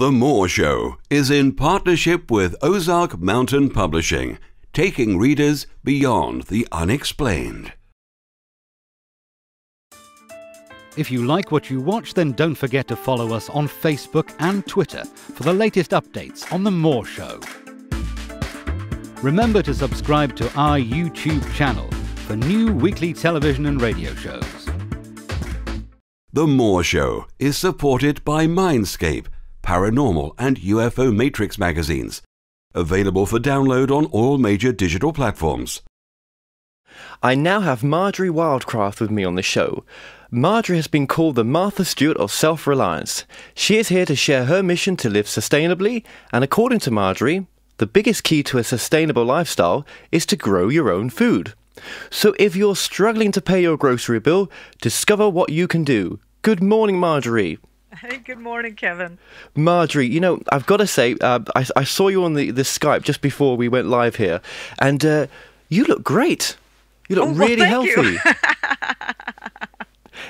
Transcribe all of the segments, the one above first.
The More Show is in partnership with Ozark Mountain Publishing, taking readers beyond the unexplained. If you like what you watch, then don't forget to follow us on Facebook and Twitter for the latest updates on The More Show. Remember to subscribe to our YouTube channel for new weekly television and radio shows. The More Show is supported by Mindscape, Paranormal and UFO Matrix magazines, available for download on all major digital platforms. I now have Marjorie Wildcraft with me on the show. Marjorie has been called the Martha Stewart of self-reliance. She is here to share her mission to live sustainably, and according to Marjorie, the biggest key to a sustainable lifestyle is to grow your own food. So if you're struggling to pay your grocery bill, discover what you can do. Good morning, Marjorie. Hey, good morning, Kevin. Marjorie, you know, I've got to say, I saw you on the Skype just before we went live here, and you look great. You look really healthy.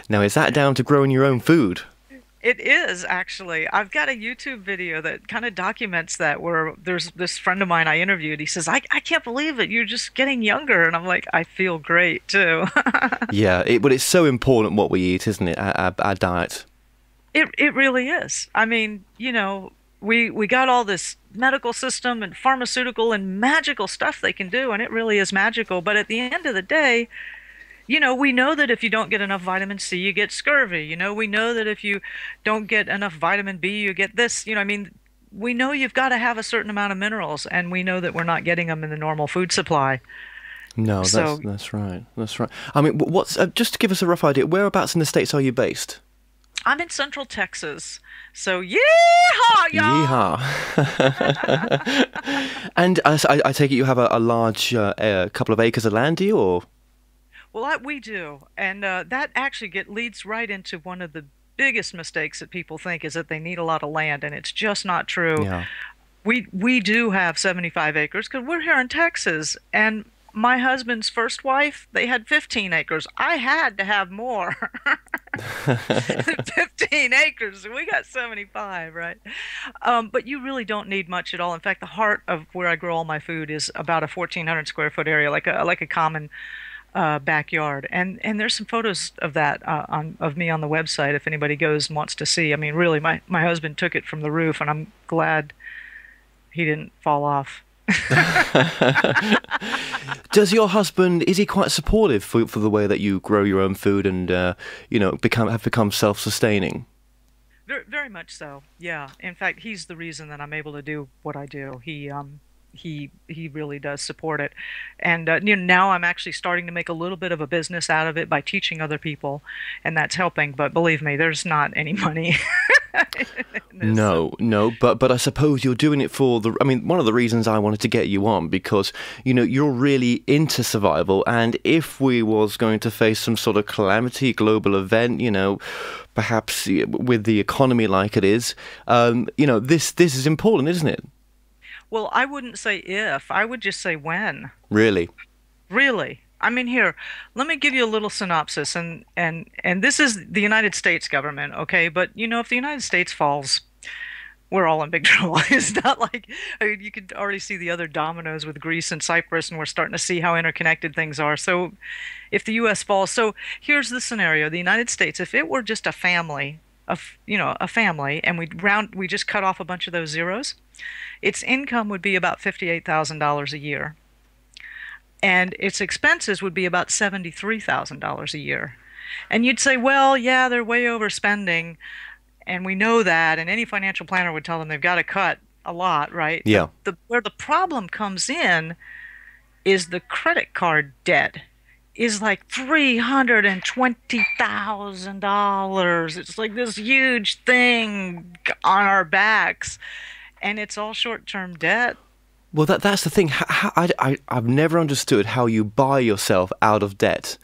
Now, is that down to growing your own food? It is, actually. I've got a YouTube video that kind of documents that, where there's this friend of mine I interviewed. He says, I can't believe it. You're just getting younger. And I'm like, I feel great, too. Yeah, but it's so important what we eat, isn't it, our diet? It really is. I mean, you know, we got all this medical system and pharmaceutical and magical stuff they can do, and it really is magical. But at the end of the day, you know, we know that if you don't get enough vitamin C, you get scurvy. You know, we know that if you don't get enough vitamin B, you get this. You know, I mean, we know you've got to have a certain amount of minerals, and we know that we're not getting them in the normal food supply. No, that's right. That's right. I mean, what's just to give us a rough idea, whereabouts in the States are you based? I'm in Central Texas, so yeehaw, y'all! Yeehaw! And I take it you have a large couple of acres of land, do you, or? Well, we do, and that actually leads right into one of the biggest mistakes that people think is that they need a lot of land, and it's just not true. Yeah. We do have 75 acres because we're here in Texas, and my husband's first wife, they had 15 acres. I had to have more. 15 acres. We got 75, right? But you really don't need much at all. In fact, the heart of where I grow all my food is about a 1,400 square foot area, like a common backyard. And there's some photos of that of me on the website if anybody goes and wants to see. I mean, really, my husband took it from the roof, and I'm glad he didn't fall off. Does your husband, is he quite supportive for the way that you grow your own food and you know, have become self-sustaining? Very, very much so. Yeah. In fact, he's the reason that I'm able to do what I do. He really does support it, and you know, now I'm actually starting to make a little bit of a business out of it by teaching other people, and that's helping. But believe me, there's not any money. No, but I suppose you're doing it for the. I mean, one of the reasons I wanted to get you on, because you know you're really into survival, and if we was going to face some sort of calamity, global event, you know, perhaps with the economy like it is, you know, this is important, isn't it? Well, I wouldn't say if, I would just say when. Really? Really. I mean, here, let me give you a little synopsis, and this is the United States government, okay? But, you know, if the United States falls, we're all in big trouble. It's not like, I mean, you could already see the other dominoes with Greece and Cyprus, and we're starting to see how interconnected things are. So if the U.S. falls, so here's the scenario. The United States, if it were just a family, a family, and we just cut off a bunch of those zeros, its income would be about $58,000 a year, and its expenses would be about $73,000 a year. And you'd say, well, yeah, they're way overspending, and we know that, and any financial planner would tell them they've got to cut a lot, right? Yeah. Where the problem comes in is the credit card debt is like $320,000. It's like this huge thing on our backs, and it's all short-term debt. Well, that's the thing. I've never understood how you buy yourself out of debt.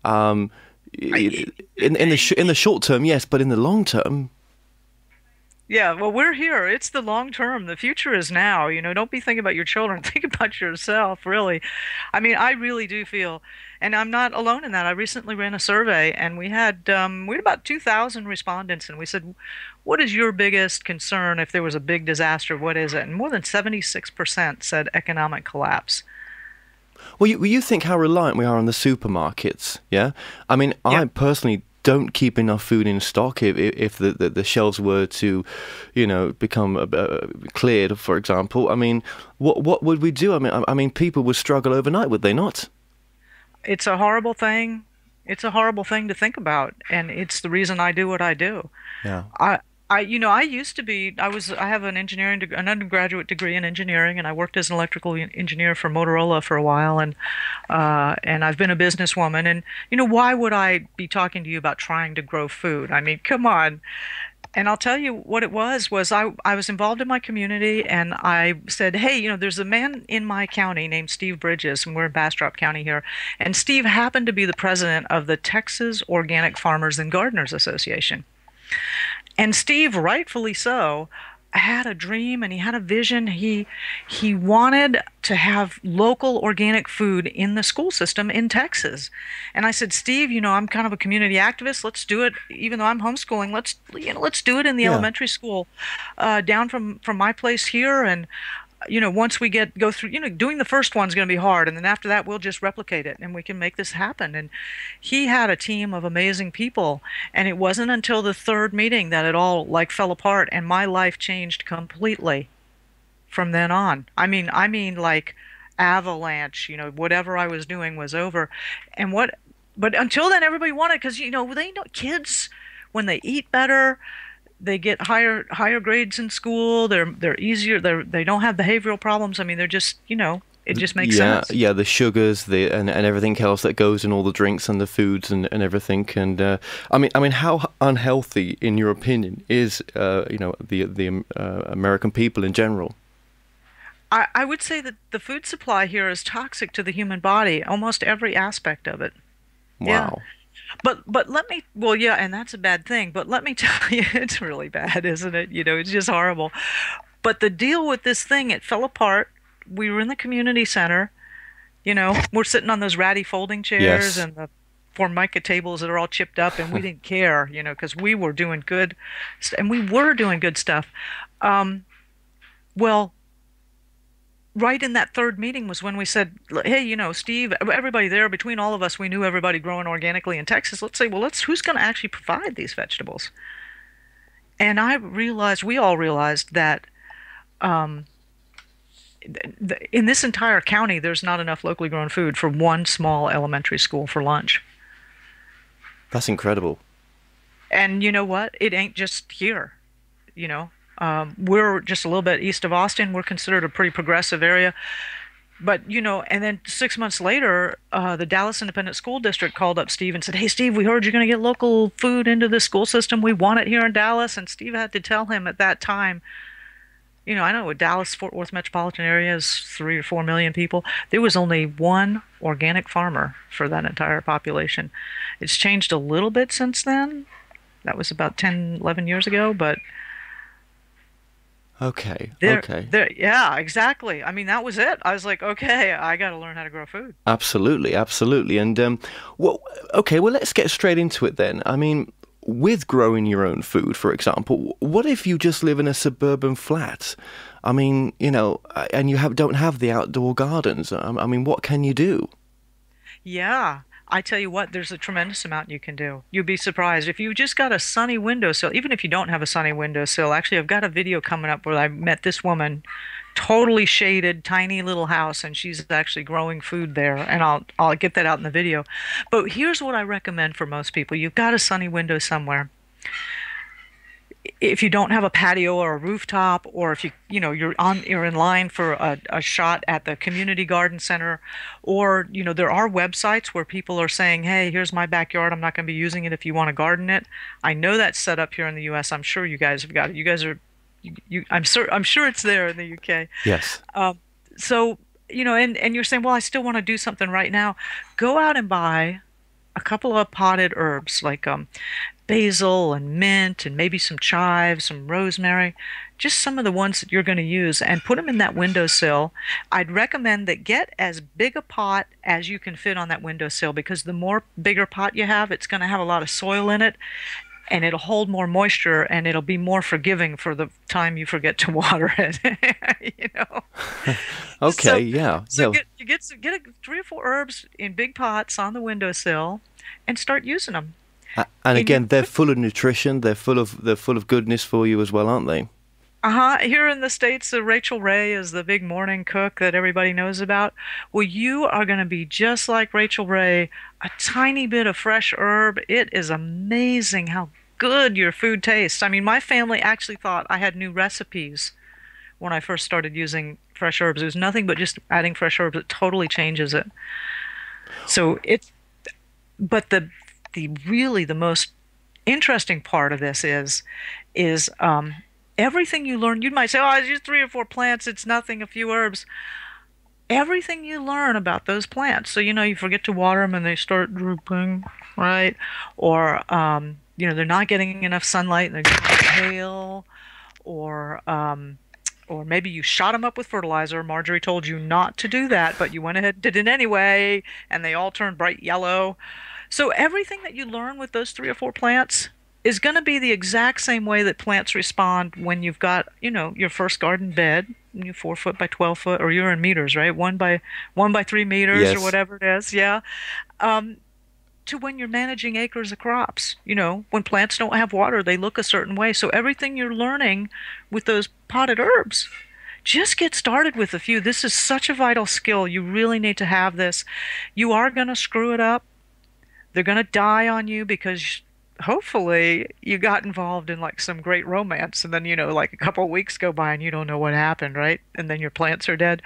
In the short term, yes, but in the long term. Yeah, well, we're here. It's the long term. The future is now. Don't be thinking about your children. Think about yourself, really. I mean, I really do feel, and I'm not alone in that. I recently ran a survey, and we had about 2,000 respondents, and we said, "What is your biggest concern if there was a big disaster? What is it?" And more than 76% said economic collapse. Well, you think how reliant we are on the supermarkets, yeah? I mean, I Yeah. personally don't keep enough food in stock if the shelves were to, become cleared, for example. I mean, what would we do? I mean, people would struggle overnight, would they not? It's a horrible thing. It's a horrible thing to think about, and it's the reason I do what I do. Yeah. I used to be, I have an undergraduate degree in engineering, and I worked as an electrical engineer for Motorola for a while, and I've been a businesswoman. And, why would I be talking to you about trying to grow food? I mean, come on. And I'll tell you what it was I was involved in my community, and I said, hey, there's a man in my county named Steve Bridges, and we're in Bastrop County here. And Steve happened to be the president of the Texas Organic Farmers and Gardeners Association. And Steve, rightfully so, had a dream and he had a vision. He wanted to have local organic food in the school system in Texas. And I said, Steve, I'm kind of a community activist. Let's do it. Even though I'm homeschooling, let's do it in the Yeah. elementary school down from my place here. And once we go through, doing the first one's going to be hard, and then after that, we'll just replicate it, and we can make this happen. And he had a team of amazing people, and it wasn't until the third meeting that it all like fell apart, and my life changed completely from then on. I mean, like avalanche. Whatever I was doing was over, and but until then, everybody wanted because they know kids when they eat better they get higher grades in school. They're easier. They don't have behavioral problems. I mean, they're just it just makes sense. Yeah, the sugars, and everything else that goes in all the drinks and the foods and everything. And I mean, how unhealthy, in your opinion, is the American people in general? I would say that the food supply here is toxic to the human body, almost every aspect of it. Yeah. Wow. But well, yeah, and that's a bad thing. But let me tell you, it's really bad, isn't it? It's just horrible. But the deal with this thing, it fell apart. We were in the community center. We're sitting on those ratty folding chairs Yes. and the formica tables that are all chipped up, and we didn't care, because we were doing good, and we were doing good stuff. Well, right in that third meeting was when we said, hey, Steve, everybody there, between all of us, we knew everybody growing organically in Texas. Let's say, well, who's going to actually provide these vegetables? And we all realized that in this entire county, there's not enough locally grown food for one small elementary school for lunch. That's incredible. And you know what? It ain't just here, we're just a little bit east of Austin. We're considered a pretty progressive area. But, and then 6 months later, the Dallas Independent School District called up Steve and said, hey, Steve, we heard you're going to get local food into the school system. We want it here in Dallas. And Steve had to tell him at that time, I know Dallas, Fort Worth metropolitan area is 3 or 4 million people. There was only one organic farmer for that entire population. It's changed a little bit since then. That was about 10, 11 years ago, but Okay. yeah, exactly. I mean, that was it. I was like, okay, I got to learn how to grow food. Absolutely, absolutely. And well, let's get straight into it then. I mean, with growing your own food, for example, what if you just live in a suburban flat? I mean, and you don't have the outdoor gardens. I mean, what can you do? Yeah, I tell you what, there's a tremendous amount you can do. You'd be surprised if you just got a sunny windowsill. Even if you don't have a sunny windowsill, actually, I've got a video coming up where I met this woman, totally shaded, tiny little house, and she's actually growing food there. And I'll get that out in the video. But here's what I recommend for most people: you've got a sunny window somewhere. If you don't have a patio or a rooftop, or if you're in line for a shot at the community garden center, or there are websites where people are saying, hey, here's my backyard, I'm not going to be using it if you want to garden it. I know that's set up here in the US. I'm sure you guys have got it. You guys are I'm sure it's there in the UK. Yes. So and you're saying, well, I still want to do something right now. Go out and buy a couple of potted herbs like basil and mint and maybe some chives, some rosemary, just some of the ones that you're going to use, and put them in that windowsill. I'd recommend that get as big a pot as you can fit on that windowsill, because the more bigger pot you have, it's going to have a lot of soil in it, and it'll hold more moisture, and it'll be more forgiving for the time you forget to water it. You know. Okay, So, yeah, so yeah. get 3 or 4 herbs in big pots on the windowsill, and start using them And in your. again, they're full of nutrition. They're full of goodness for you as well, aren't they? Uh-huh. Here in the States, Rachel Ray is the big morning cook that everybody knows about. Well, you are going to be just like Rachel Ray, a tiny bit of fresh herb. It is amazing how good your food tastes. I mean, my family actually thought I had new recipes when I first started using fresh herbs. It was nothing but just adding fresh herbs. It totally changes it. So it's, but the really the most interesting part of this is everything you learn. You might say, "Oh, it's just 3 or 4 plants. It's nothing. A few herbs." Everything you learn about those plants. So you forget to water them and they start drooping, right? Or they're not getting enough sunlight and they're getting pale, or or maybe you shot them up with fertilizer. Marjorie told you not to do that, but you went ahead and did it anyway, and they all turned bright yellow. So everything that you learn with those 3 or 4 plants is going to be the exact same way that plants respond when you've got, your first garden bed, 4 foot by 12 foot, or you're in meters, right? 1 by 3 meters or Yes. whatever it is. Yeah. Um, to when you're managing acres of crops. When plants don't have water, they look a certain way. So everything you're learning with those potted herbs, just get started with a few. This is such a vital skill. You really need to have this. You are going to screw it up. They're going to die on you because hopefully you got involved in like some great romance, and then like a couple of weeks go by and you don't know what happened, right? And then your plants are dead.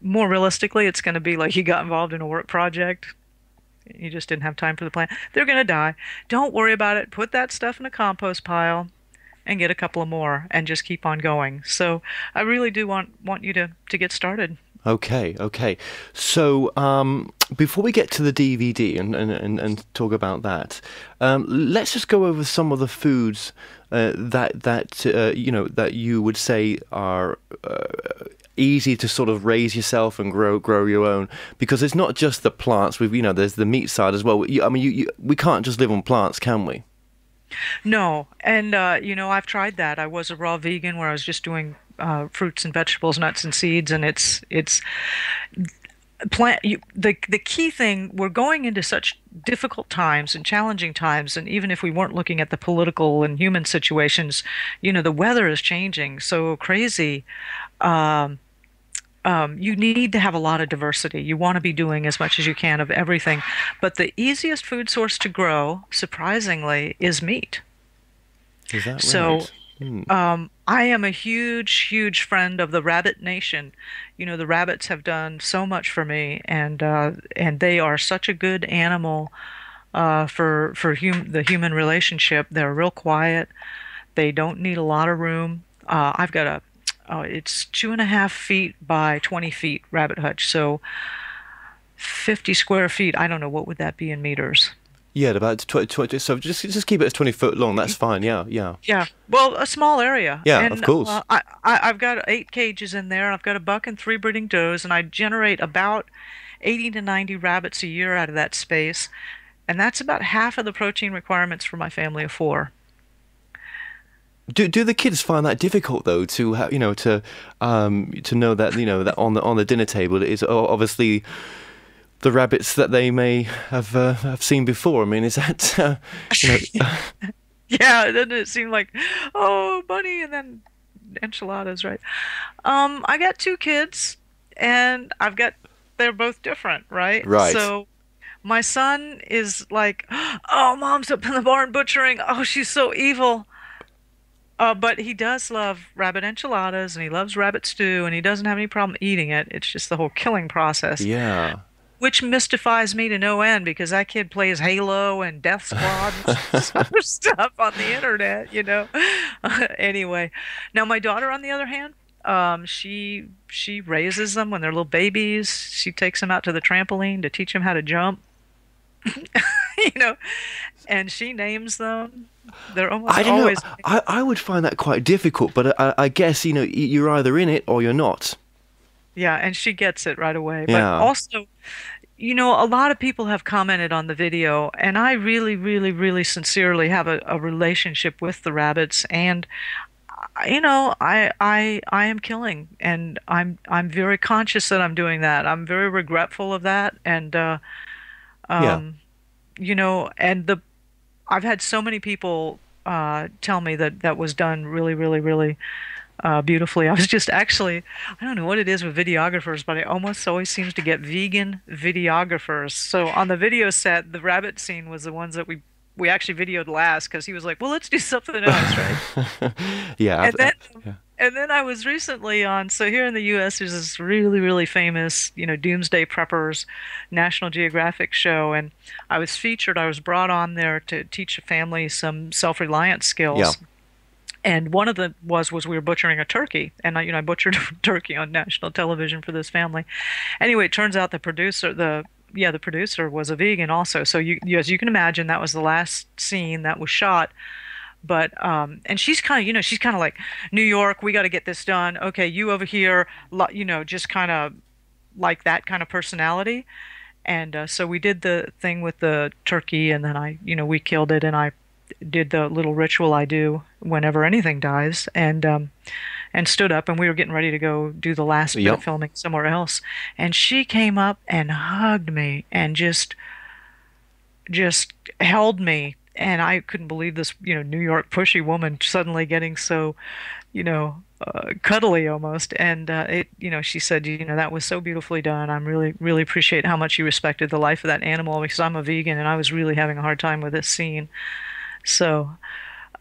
More realistically, it's going to be like you got involved in a work project, you just didn't have time for the plant. They're going to die. Don't worry about it. Put that stuff in a compost pile and get a couple of more and just keep on going. So I really do want you to get started. Okay, okay. So before we get to the DVD and talk about that, let's just go over some of the foods that you would say are easy to sort of raise yourself and grow your own, because it's not just the plants. There's the meat side as well. We can't just live on plants, can we? No, and I've tried that. I was a raw vegan where I was just doing fruits and vegetables, nuts and seeds, and it's the key thing. We're going into such difficult times and challenging times, and even if we weren't looking at the political and human situations, the weather is changing so crazy. Um, you need to have a lot of diversity. You want to be doing as much as you can of everything. But the easiest food source to grow, surprisingly, is meat. Is that So right? Hmm. I am a huge, huge friend of the rabbit nation. The rabbits have done so much for me, and they are such a good animal for the human relationship. They're real quiet. They don't need a lot of room. I've got it's 2.5 feet by 20 feet rabbit hutch, so 50 square feet. I don't know, what would that be in meters? Yeah, about 20. So just keep it as 20 foot long. That's fine. Yeah, yeah, Yeah, well, a small area. yeah. Of And course. I've got 8 cages in there. I've got a buck and 3 breeding does, and I generate about 80 to 90 rabbits a year out of that space. And that's about half of the protein requirements for my family of 4. Do the kids find that difficult though to to know that that on the dinner table is obviously the rabbits that they may have seen before? I mean, is that Yeah, doesn't it seem like, oh, bunny, and then enchiladas, right? I got 2 kids, and they're both different, right? right? So my son is like, oh, mom's up in the barn butchering. Oh, she's so evil. But he does love rabbit enchiladas, and he loves rabbit stew, and he doesn't have any problem eating it. It's just the whole killing process, Yeah. which mystifies me to no end, because that kid plays Halo and Death Squad and some other stuff on the internet. Anyway, now my daughter, on the other hand, she raises them when they're little babies. She takes them out to the trampoline to teach them how to jump. you know, and she names them. They're almost I don't always. know. I would find that quite difficult, but I guess, you're either in it or you're not. Yeah, and she gets it right away. But Yeah. also, a lot of people have commented on the video, and I really, really, really sincerely have a relationship with the rabbits, and I am killing, and I'm very conscious that I'm doing that. I'm very regretful of that, and Yeah. um, and the I've had so many people tell me that that was done really, really, really beautifully. I was just actually, I don't know what it is with videographers, but I almost always seems to get vegan videographers. So on the video set, the rabbit scene was the ones that we actually videoed last because he was like, well, let's do something else, right? Yeah. And then Yeah. and then I was recently on, so here in the US, there's this really, really famous, Doomsday Preppers National Geographic show, and I was featured. I was brought on there to teach a family some self-reliance Yeah. skills. And one of the was we were butchering a turkey, and I butchered a turkey on national television for this family. Anyway, it turns out the producer was a vegan also. So as you can imagine, that was the last scene that was shot. But and she's kind of she's kind of like, New York, we got to get this done. Okay, you over here, just kind of like that kind of personality. And so we did the thing with the turkey, and then we killed it, and I did the little ritual I do whenever anything dies, and stood up, and we were getting ready to go do the last bit Yep. of filming somewhere else, and she came up and hugged me and just held me, and I couldn't believe this, New York pushy woman suddenly getting so, cuddly almost. And she said, that was so beautifully done. I'm really, really appreciate how much you respected the life of that animal because I'm a vegan and I was really having a hard time with this scene. So,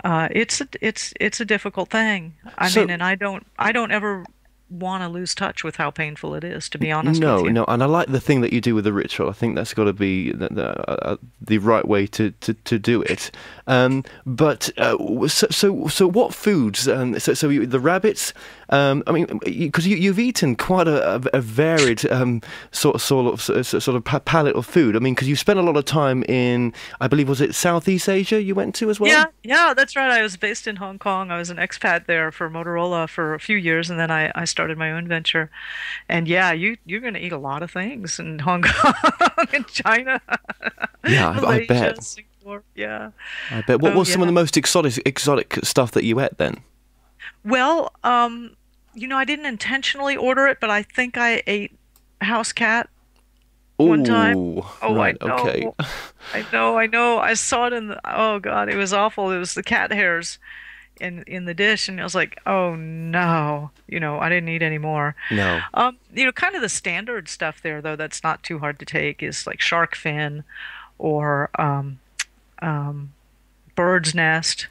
it's a difficult thing. I So mean, and I don't ever want to lose touch with how painful it is, to be honest with no, you. no, and I like the thing that you do with the ritual. I think that's got to be the right way to do it. But so what foods? The rabbits. I mean, because you've eaten quite a varied sort of palette of food. I mean, because you spent a lot of time in, I believe, was it Southeast Asia you went to as well? Yeah, yeah, that's right. I was based in Hong Kong. I was an expat there for Motorola for a few years, and then I started my own venture. And yeah, you're going to eat a lot of things in Hong Kong and China, Yeah, I Malaysia, bet. Singapore. Yeah. I bet. What Oh was some of yeah. the most exotic stuff that you ate then? Well, I didn't intentionally order it, but I think I ate house cat one time. Oh, Oh, I right, okay. know. I know. I saw it in the, oh God, it was awful. It was the cat hairs in the dish, and I was like, oh no, I didn't eat any more. No. Kind of the standard stuff there though, that's not too hard to take is like shark fin or um, bird's nest,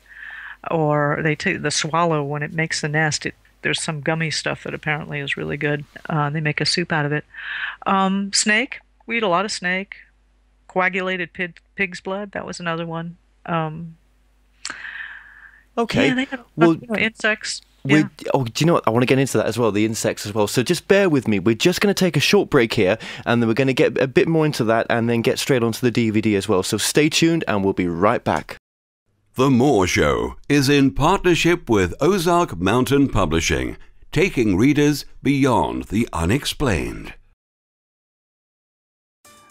or they take the swallow when it makes the nest. There's some gummy stuff that apparently is really good. They make a soup out of it. Snake. We eat a lot of snake. Coagulated pig's blood. That was another one. Okay. Yeah, they got Well, insects. we Yeah. oh, do you know what? I want to get into that as well, the insects as well. So just bear with me. We're just going to take a short break here, and then we're going to get a bit more into that, and then get straight onto the DVD as well. So stay tuned, and we'll be right back. The Moore Show is in partnership with Ozark Mountain Publishing, taking readers beyond the unexplained.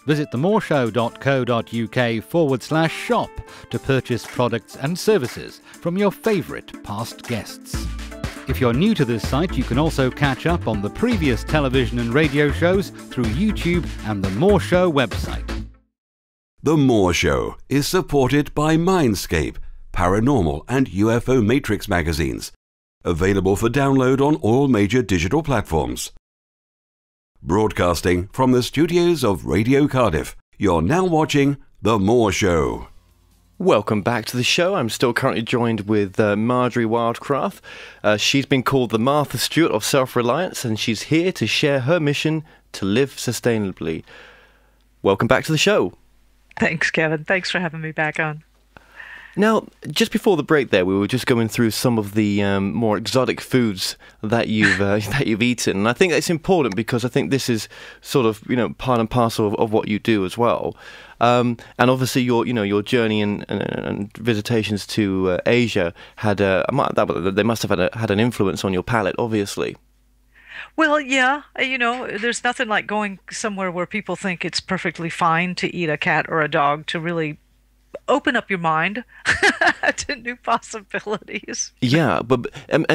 Visit themoreshow.co.uk/shop to purchase products and services from your favourite past guests. If you're new to this site, you can also catch up on the previous television and radio shows through YouTube and the Moore Show website. The Moore Show is supported by Mindscape, Paranormal and UFO Matrix magazines, available for download on all major digital platforms. Broadcasting from the studios of Radio Cardiff, you're now watching The Moore Show. Welcome back to the show. I'm still currently joined with Marjorie Wildcraft. She's been called the Martha Stewart of self-reliance, and she's here to share her mission to live sustainably. Welcome back to the show. Thanks, Kevin. Thanks for having me back on. Now, just before the break there, we were just going through some of the more exotic foods that you've that you've eaten. And I think it's important because I think this is sort of, part and parcel of what you do as well. And obviously your journey and visitations to Asia they must have had an influence on your palate, obviously. Well, yeah, there's nothing like going somewhere where people think it's perfectly fine to eat a cat or a dog to really open up your mind to new possibilities. Yeah, but and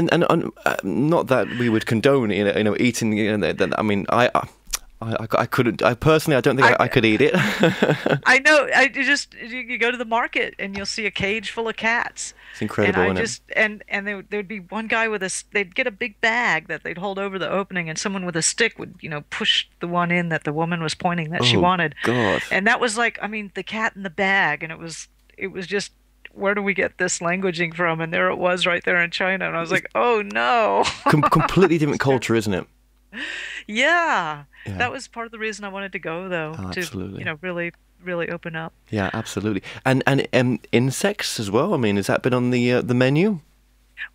not that we would condone eating. I mean, I couldn't. I personally, I don't think I could eat it. I know. You go to the market and you'll see a cage full of cats. It's incredible, isn't it? And there'd be one guy they'd get a big bag that they'd hold over the opening, and someone with a stick would, push the one in that the woman was pointing that she wanted. God. And that was like, I mean, the cat in the bag, and it was just, where do we get this languaging from? And there it was right there in China, and I was like, oh no. Completely different culture, isn't it? Yeah. That was part of the reason I wanted to go, though, absolutely. to really, really open up. Yeah, absolutely. And insects as well. I mean, has that been on the menu?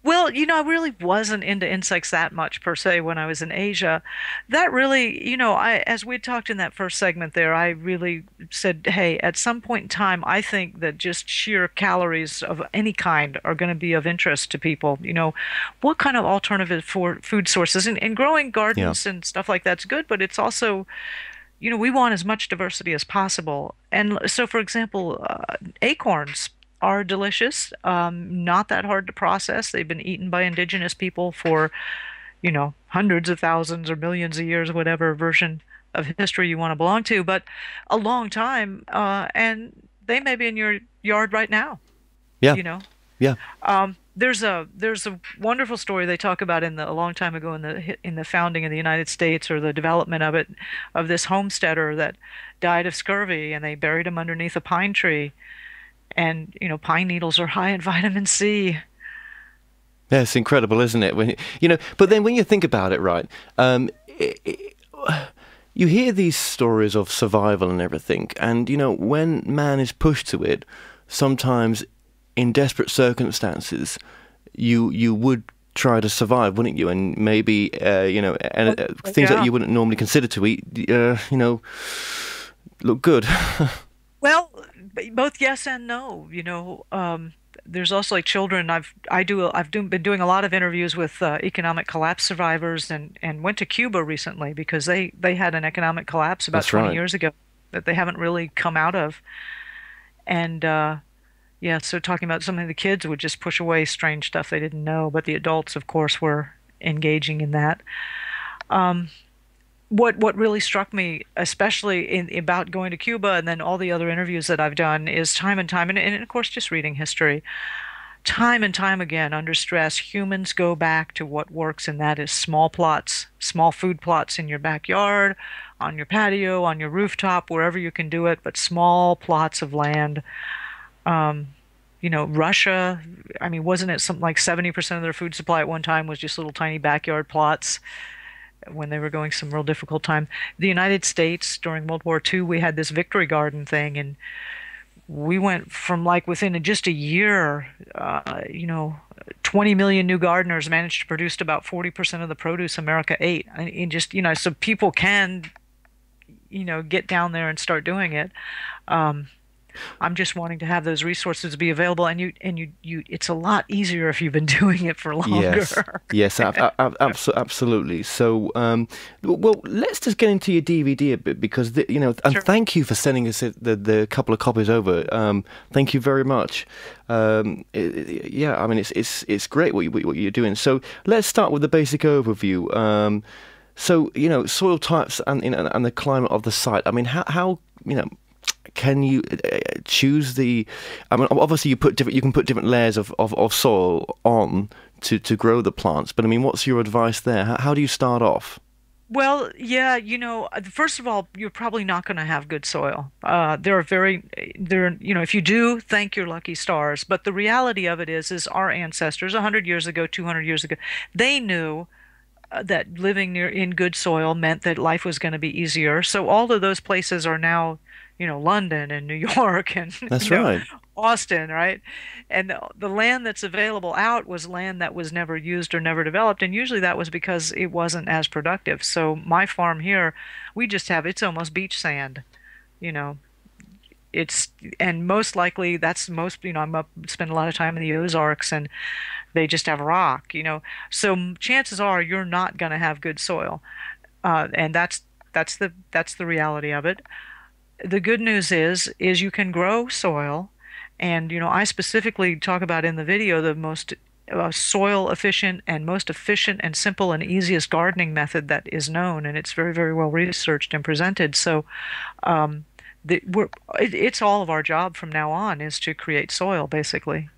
Well, I really wasn't into insects that much per se when I was in Asia. That really, as we talked in that first segment there, I really said, hey, at some point in time, I think that just sheer calories of any kind are going to be of interest to people. What kind of alternative for food sources? And growing gardens and stuff like that's good, but it's also, we want as much diversity as possible. And so, for example, acorns are delicious, not that hard to process. They've been eaten by indigenous people for, hundreds of thousands or millions of years, whatever version of history you want to belong to, but a long time. And they may be in your yard right now. Yeah. Yeah. There's a wonderful story they talk about a long time ago in the founding of the United States, or the development of it, of this homesteader that died of scurvy, and they buried him underneath a pine tree. And, pine needles are high in vitamin C. Yeah, it's incredible, isn't it? But then when you think about it, right, you hear these stories of survival and everything. And, when man is pushed to it, sometimes in desperate circumstances, you would try to survive, wouldn't you? And maybe, things that you wouldn't normally consider to eat, look good. Well, both yes and no. There's also like children. I've been doing a lot of interviews with economic collapse survivors, and went to Cuba recently because they had an economic collapse about 20 years ago that they haven't really come out of. And so talking about something the kids would just push away strange stuff they didn't know, but the adults, of course, were engaging in that. What really struck me, especially about going to Cuba and then all the other interviews that I've done, is time and time, and of course just reading history, time and time again, under stress, humans go back to what works, and that is small plots, small food plots in your backyard, on your patio, on your rooftop, wherever you can do it, but small plots of land. Russia, I mean, wasn't it something like 70% of their food supply at one time was just little tiny backyard plots? When they were going some real difficult time. The United States, during World War II, we had this Victory Garden thing, and we went from, like, within just a year, 20 million new gardeners managed to produce about 40% of the produce America ate. And just, so people can, get down there and start doing it. I'm just wanting to have those resources be available, and it's a lot easier if you've been doing it for longer. Yes, absolutely. So, well, let's just get into your DVD a bit, because and Sure. Thank you for sending us the couple of copies over. Thank you very much. I mean, it's great what you're doing. So let's start with the basic overview. So soil types and the climate of the site. I mean, how can you choose the? I mean, obviously you can put different layers of soil on to grow the plants. But I mean, what's your advice there? How do you start off? Well, yeah, first of all, you're probably not going to have good soil. If you do, thank your lucky stars. But the reality of it is our ancestors, 100 years ago, 200 years ago, they knew that living in good soil meant that life was going to be easier. So all of those places are now London and New York and That's right. Austin, right? And the land that's available out was land that was never used or never developed, and usually that was because it wasn't as productive. So my farm here, we just have it's almost beach sand, you know. It's and most likely that's most I'm up spend a lot of time in the Ozarks and they just have rock. So chances are you're not going to have good soil, and that's the reality of it. The good news is you can grow soil, and I specifically talk about in the video the most soil efficient and most efficient and simple and easiest gardening method that is known, and it's very, very well researched and presented. So it's all of our job from now on is to create soil, basically.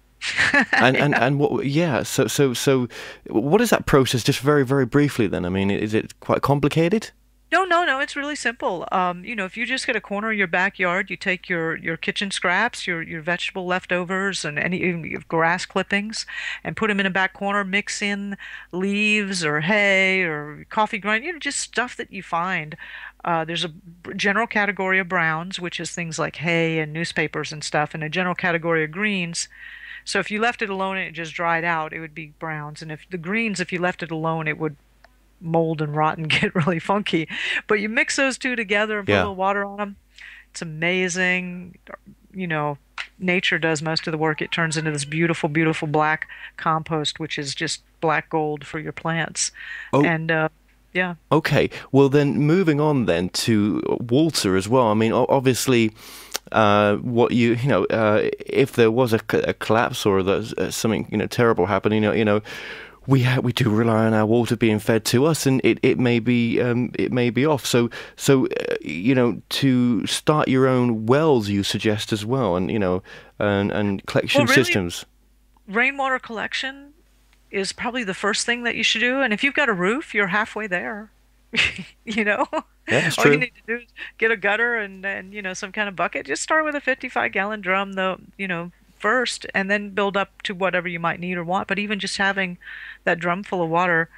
And what? Yeah. So what is that process? Just very, very briefly, then. I mean, is it quite complicated? No, no, no. It's really simple. If you just get a corner of your backyard, you take your kitchen scraps, your vegetable leftovers, and any even your grass clippings, and put them in a back corner. Mix in leaves or hay or coffee grind. Just stuff that you find. There's a general category of browns, which is things like hay and newspapers and stuff, and a general category of greens. So if you left it alone and it just dried out, it would be browns. And if you left it alone, it would mold and rot and get really funky. But you mix those two together and put a little water on them. It's amazing. Nature does most of the work. It turns into this beautiful, beautiful black compost, which is just black gold for your plants. Oh. And yeah. Okay. Well, then moving on then to Walter as well. I mean, obviously, if there was a collapse or there's something terrible happening, we do rely on our water being fed to us, and it may be off. So to start your own wells, you suggest as well, and and collection really, systems. Rainwater collection is probably the first thing that you should do, and if you've got a roof, you're halfway there. Yeah, that's All true. you need to do is get a gutter and some kind of bucket. Just start with a 55-gallon drum, though, first, and then build up to whatever you might need or want. But even just having that drum full of water,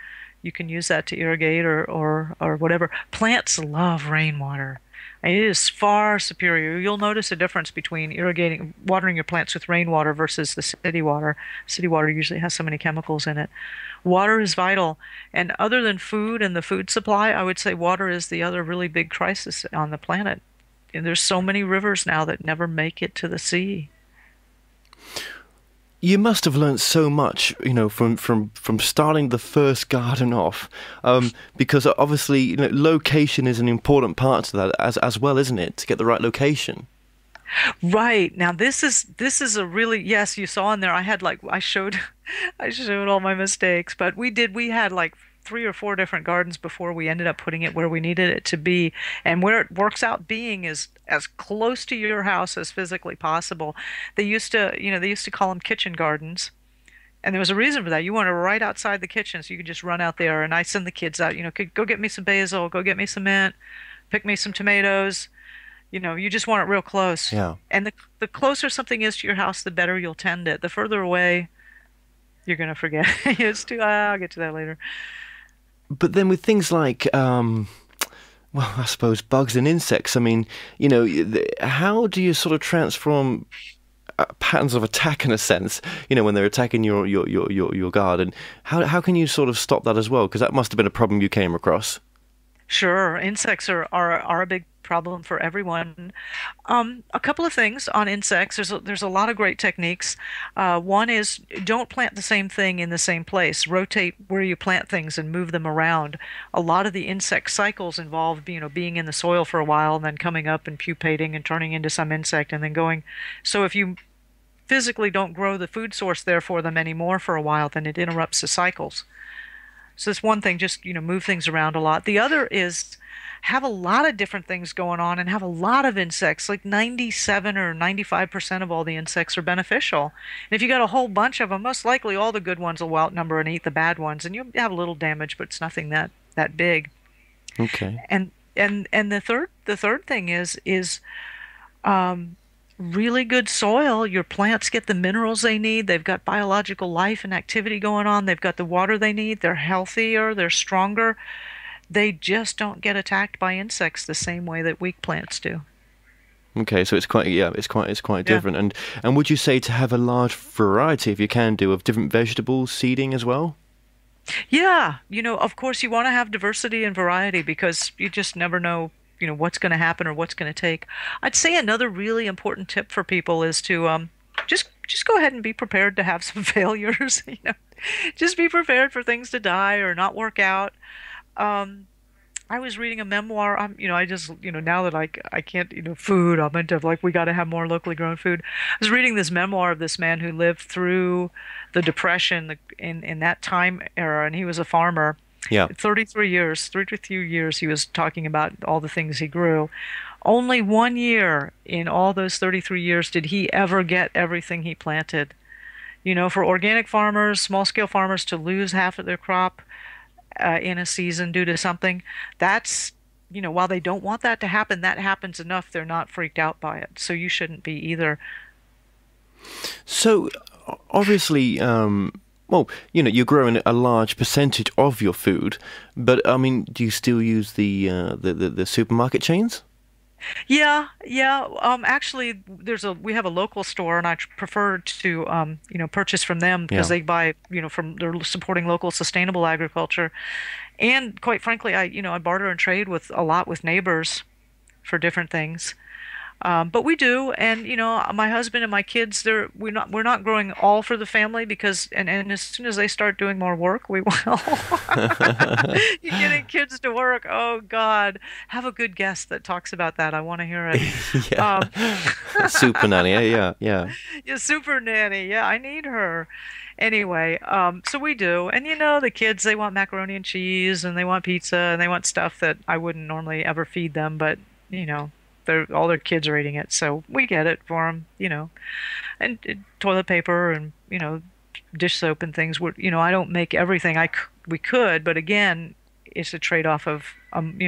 you can use that to irrigate or whatever. Plants love rainwater. It is far superior. You'll notice a difference between watering your plants with rainwater versus the city water. City water usually has so many chemicals in it. Water is vital. And other than food and the food supply, I would say water is the other really big crisis on the planet. And there's so many rivers now that never make it to the sea. You must have learned so much, from starting the first garden off, because obviously, location is an important part to that as well, isn't it? To get the right location. Right. Now this is a really, yes, you saw in there I showed all my mistakes, but we had like 3 or 4 different gardens before we ended up putting it where we needed it to be, and where it works out being is as close to your house as physically possible. They used to call them kitchen gardens, and there was a reason for that. You wanted right outside the kitchen, so you could just run out there, and I send the kids out, go get me some basil, go get me some mint, pick me some tomatoes. You just want it real close. Yeah. And the closer something is to your house, the better you'll tend it. The further away, you're going to forget. I'll get to that later. But then with things like, I suppose bugs and insects, I mean, how do you sort of transform patterns of attack in a sense, when they're attacking your garden? How can you sort of stop that as well? Because that must have been a problem you came across. Sure, insects are a big problem for everyone. A couple of things on insects. There's a lot of great techniques. One is don't plant the same thing in the same place. Rotate where you plant things and move them around. A lot of the insect cycles involve being in the soil for a while and then coming up and pupating and turning into some insect and then going. So if you physically don't grow the food source there for them anymore for a while, then it interrupts the cycles. So that's one thing, just move things around a lot. The other is have a lot of different things going on and have a lot of insects. Like 97 or 95% of all the insects are beneficial. And if you got a whole bunch of them, most likely all the good ones will outnumber and eat the bad ones, and you'll have a little damage, but it's nothing that big. Okay. And the third thing is really good soil. Your plants get the minerals they need. They've got biological life and activity going on. They've got the water they need. They're healthier. They're stronger. They just don't get attacked by insects the same way that weak plants do. Okay, so it's quite it's quite Yeah. different. And would you say to have a large variety, if you can do, of different vegetables, seeding as well? Yeah, of course you want to have diversity and variety because you just never know, what's going to happen or what's going to take. I'd say another really important tip for people is to just go ahead and be prepared to have some failures, Just be prepared for things to die or not work out. Um, I was reading a memoir. I just, now that I can't, food, I'm into like we got to have more locally grown food. I was reading this memoir of this man who lived through the Depression in that time era, and he was a farmer. Yeah. 33 years, he was talking about all the things he grew. Only 1 year in all those 33 years did he ever get everything he planted. For organic farmers, small scale farmers to lose half of their crop in a season due to something, that's, while they don't want that to happen, that happens enough. They're not freaked out by it. So you shouldn't be either. So obviously, well, you're growing a large percentage of your food, but I mean, do you still use the supermarket chains? Yeah, yeah. Actually, we have a local store, and prefer to purchase from them because Yeah. they buy they're supporting local sustainable agriculture, and quite frankly, I barter and trade with a lot with neighbors for different things. But we do, and my husband and my kids, we're not growing all for the family because, and as soon as they start doing more work, we will. You're getting kids to work. Oh God, have a good guest that talks about that. I want to hear it. Yeah. Um, Super nanny. Yeah. yeah, super nanny. Yeah, I need her. Anyway, so we do, and the kids, they want macaroni and cheese, and they want pizza, and they want stuff that I wouldn't normally ever feed them, but all their kids are eating it, so we get it for them, and toilet paper and dish soap and things. I don't make everything we could, but again, it's a trade-off of I'm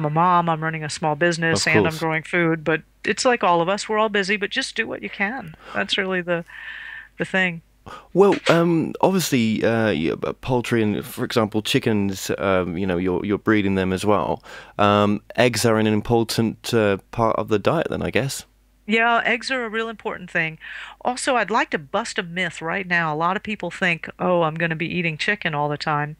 a mom, I'm running a small business, Of and I'm course. growing food, but it's like all of us, we're all busy, but just do what you can. That's really the thing. Well, obviously, poultry and, for example, chickens. You're breeding them as well. Eggs are an important part of the diet, then I guess. Yeah, eggs are a real important thing. Also, I'd like to bust a myth right now. A lot of people think, oh, I'm going to be eating chicken all the time.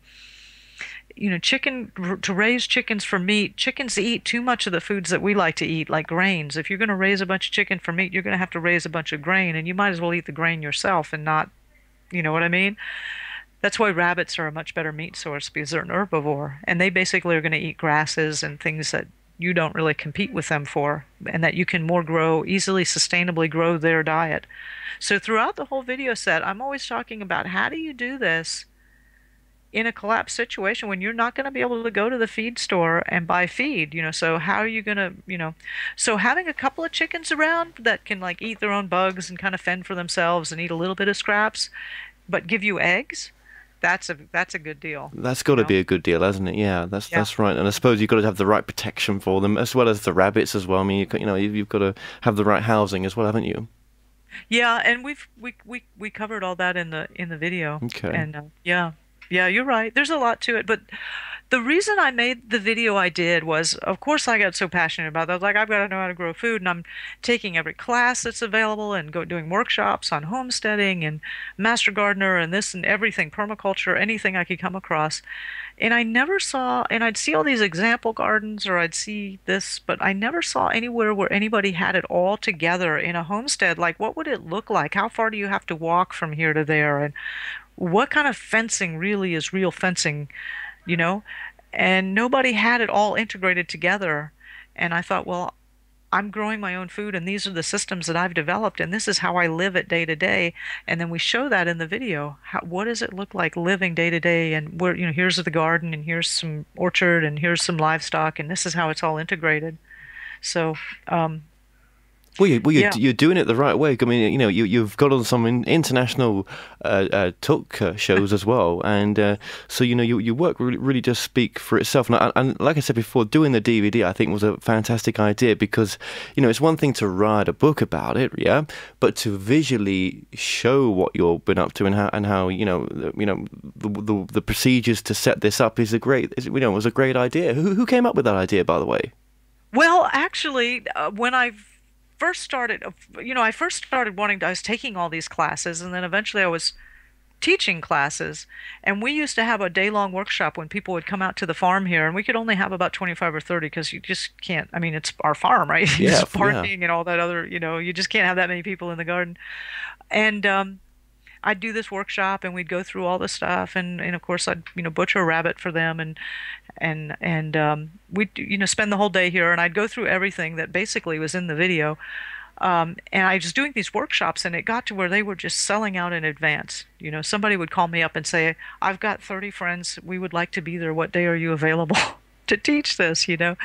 To raise chickens for meat, chickens eat too much of the foods that we like to eat, like grains. If you're going to raise a bunch of chicken for meat, you're going to have to raise a bunch of grain, and you might as well eat the grain yourself and not, you know what I mean? That's why rabbits are a much better meat source because they're an herbivore, and they basically are going to eat grasses and things that you don't really compete with them for, and that you can easily, sustainably grow their diet. So throughout the whole video set, I'm always talking about how do you do this in a collapsed situation when you're not going to be able to go to the feed store and buy feed, so how are you going to, so having a couple of chickens around that can like eat their own bugs and kind of fend for themselves and eat a little bit of scraps, but give you eggs, that's a good deal. That's got to be a good deal, hasn't it? Yeah, Yeah. that's right. And I suppose you've got to have the right protection for them, as well as the rabbits as well. I mean, you've got to have the right housing as well, haven't you? Yeah, and we covered all that in the video. Okay. And yeah. Yeah, you're right. There's a lot to it, but the reason I made the video I did was, of course, I got so passionate about that. I was like, I've got to know how to grow food, and I'm taking every class that's available and doing workshops on homesteading and master gardener and this and everything, permaculture, anything I could come across. And I never saw, and I'd see all these example gardens or I'd see this, but I never saw anywhere where anybody had it all together in a homestead. Like, what would it look like? How far do you have to walk from here to there? And what kind of fencing really is real fencing, you know? And nobody had it all integrated together. And I thought, well, I'm growing my own food, and these are the systems that I've developed, and this is how I live it day to day. And then we show that in the video. What does it look like living day to day? And where, here's the garden, and here's some orchard, and here's some livestock, and this is how it's all integrated. So, yeah. You're doing it the right way. I mean, you've got on some international talk shows as well, and so your work really does speak for itself. And like I said before, doing the DVD I think was a fantastic idea because it's one thing to write a book about it, yeah, but to visually show what you've been up to and how the procedures to set this up was a great idea. Who came up with that idea, by the way? Well, actually, when I first started, I first started I was taking all these classes, and then eventually I was teaching classes. And we used to have a day-long workshop when people would come out to the farm here, and we could only have about 25 or 30 because you just can't, I mean, it's our farm, right? Yeah, It's yeah. parking and all that other, you just can't have that many people in the garden. And I'd do this workshop and we'd go through all the stuff and of course I'd butcher a rabbit for them and we'd spend the whole day here and I'd go through everything that basically was in the video. And I was doing these workshops and it got to where they were just selling out in advance. Somebody would call me up and say, I've got 30 friends. We would like to be there. What day are you available to teach this? And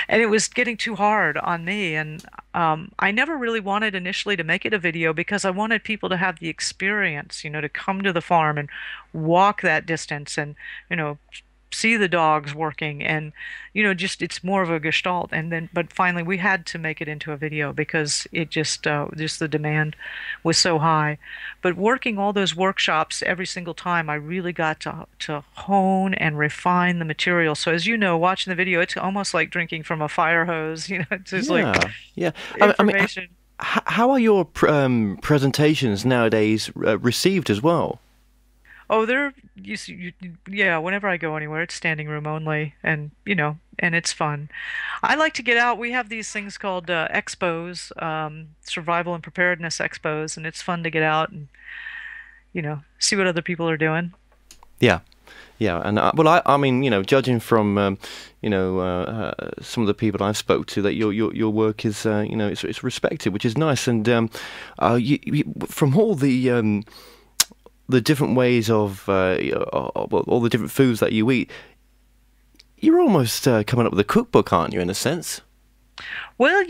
it was getting too hard on me. And I never really wanted initially to make it a video because I wanted people to have the experience, to come to the farm and walk that distance and, you know, see the dogs working and just it's more of a gestalt and then but finally we had to make it into a video because it just the demand was so high. But working all those workshops every single time I really got to hone and refine the material. So as you know, watching the video, it's almost like drinking from a fire hose. It's just like Yeah, yeah. information. How are your presentations nowadays received as well? Oh, yeah, whenever I go anywhere, it's standing room only, and it's fun. I like to get out. We have these things called expos, survival and preparedness expos, and it's fun to get out and, see what other people are doing. Yeah, yeah, and well, I mean, judging from some of the people I've spoke to, that your work is it's respected, which is nice, and from all the different ways of well, all the different foods that you eat, you're almost coming up with a cookbook, aren't you, in a sense? Well,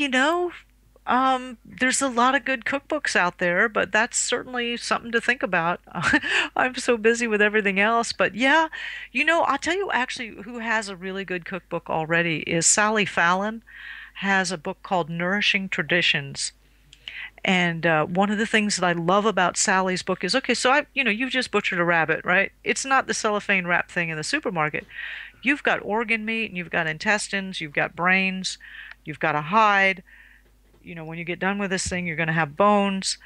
there's a lot of good cookbooks out there, but that's certainly something to think about. I'm so busy with everything else, but yeah, I'll tell you actually who has a really good cookbook already is Sally Fallon has a book called Nourishing Traditions. And one of the things that I love about Sally's book is, okay, so you've just butchered a rabbit, right? It's not the cellophane wrap thing in the supermarket. You've got organ meat and you've got intestines, you've got brains, you've got a hide. When you get done with this thing, you're going to have bones.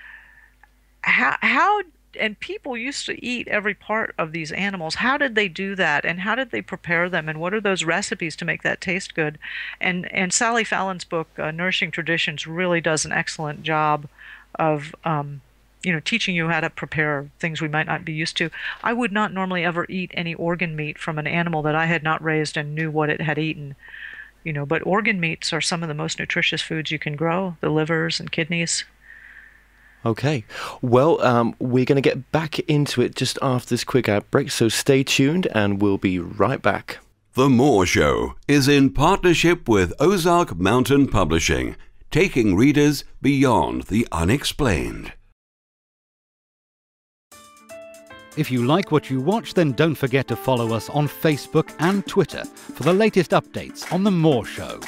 How and people used to eat every part of these animals. How did they do that? And how did they prepare them? And what are those recipes to make that taste good? And Sally Fallon's book, Nourishing Traditions, really does an excellent job of teaching you how to prepare things we might not be used to. I would not normally ever eat any organ meat from an animal that I had not raised and knew what it had eaten. But organ meats are some of the most nutritious foods you can grow, the livers and kidneys. Okay, well, we're going to get back into it just after this quick ad break, so stay tuned and we'll be right back. The Moore Show is in partnership with Ozark Mountain Publishing, taking readers beyond the unexplained. If you like what you watch, then don't forget to follow us on Facebook and Twitter for the latest updates on The Moore Show.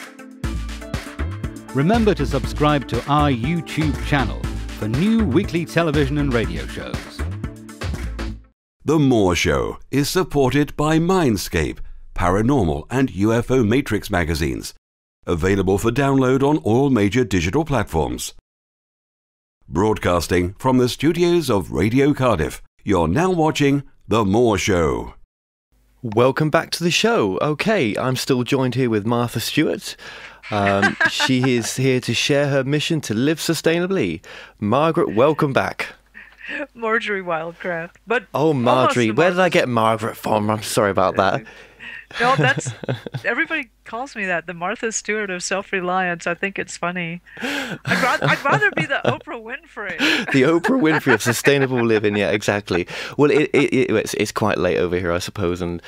Remember to subscribe to our YouTube channel for new weekly television and radio shows. The Moore Show is supported by Mindscape, Paranormal and UFO Matrix magazines, available for download on all major digital platforms. Broadcasting from the studios of Radio Cardiff, you're now watching The Moore Show. Welcome back to the show. Okay, I'm still joined here with Martha Stewart. She is here to share her mission to live sustainably. Margaret, welcome back. Marjorie Wildcraft. But oh, Marjorie, where did I Martha. get Margaret from? I'm sorry about that. No, everybody calls me that, the Martha Stewart of self-reliance. I think it's funny. I'd rather be the Oprah Winfrey. The Oprah Winfrey of sustainable living. Yeah, exactly. Well, it's quite late over here, I suppose, and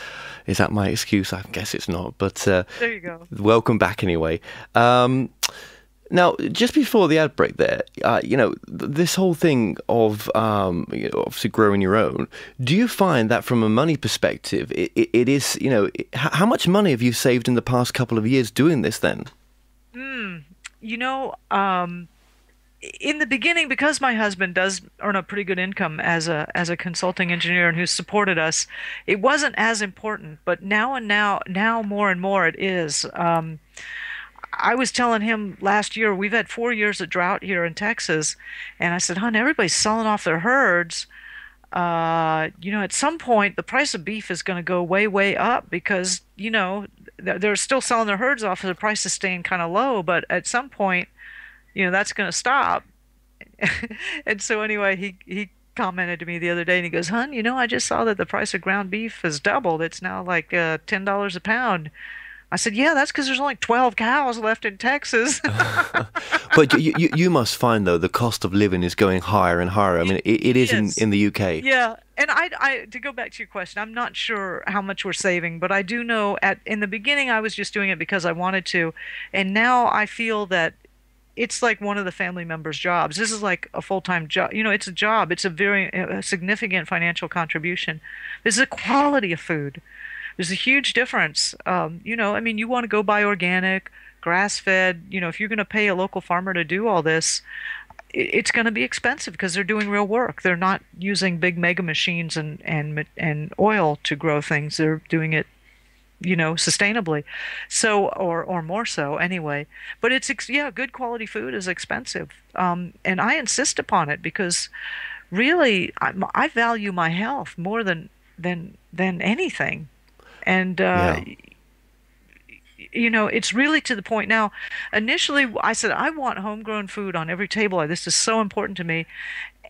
is that my excuse? I guess it's not. But there you go. Welcome back anyway. Now, just before the ad break there, this whole thing of obviously growing your own, do you find that from a money perspective, it is, how much money have you saved in the past couple of years doing this then? In the beginning, because my husband does earn a pretty good income as a consulting engineer and who's supported us, it wasn't as important. But now more and more it is. I was telling him last year, we've had 4 years of drought here in Texas, and I said, hon, everybody's selling off their herds. At some point, the price of beef is going to go way, way up because, they're still selling their herds off, and the price is staying kind of low. But at some point, that's going to stop. And so anyway, he commented to me the other day, and he goes, "Hun, I just saw that the price of ground beef has doubled. It's now like $10 a pound." I said, "Yeah, that's because there's only 12 cows left in Texas." But you must find, though, the cost of living is going higher and higher. I mean, it is in the UK. Yeah, and I to go back to your question, I'm not sure how much we're saving, but I do know in the beginning I was just doing it because I wanted to, and now I feel that it's like one of the family members' jobs. This is like a full-time job. It's a job. It's a very significant financial contribution. There's a quality of food. There's a huge difference. You want to go buy organic, grass-fed. If you're going to pay a local farmer to do all this, it's going to be expensive because they're doing real work. They're not using big mega machines and oil to grow things. They're doing it sustainably, so or more so anyway. But good quality food is expensive, and I insist upon it because really I value my health more than anything, and it's really to the point now. Initially, I said I want homegrown food on every table. This is so important to me.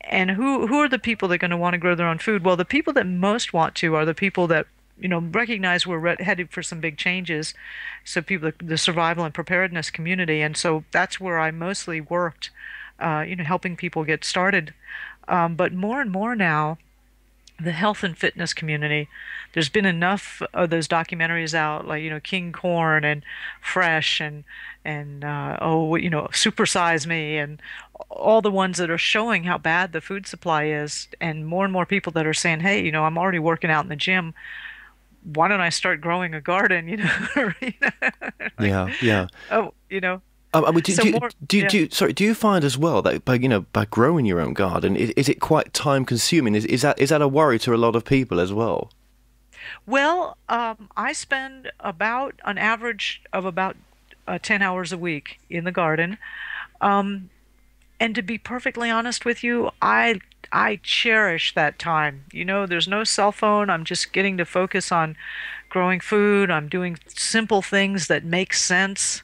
And who are the people that are going to want to grow their own food? Well, the people that most want to are the people that recognize we're headed for some big changes. So people, the survival and preparedness community, and so that's where I mostly worked, helping people get started. But more and more now, the health and fitness community. There's been enough of those documentaries out, like King Corn and Fresh and Super Size Me and all the ones that are showing how bad the food supply is, and more people that are saying, hey, I'm already working out in the gym. Why don't I start growing a garden? Yeah. Oh, I mean, do you find as well that by growing your own garden, is it quite time consuming? Is that a worry to a lot of people as well? Well, I spend about an average of about 10 hours a week in the garden. And to be perfectly honest with you, I cherish that time. There's no cell phone. I'm just getting to focus on growing food. I'm doing simple things that make sense.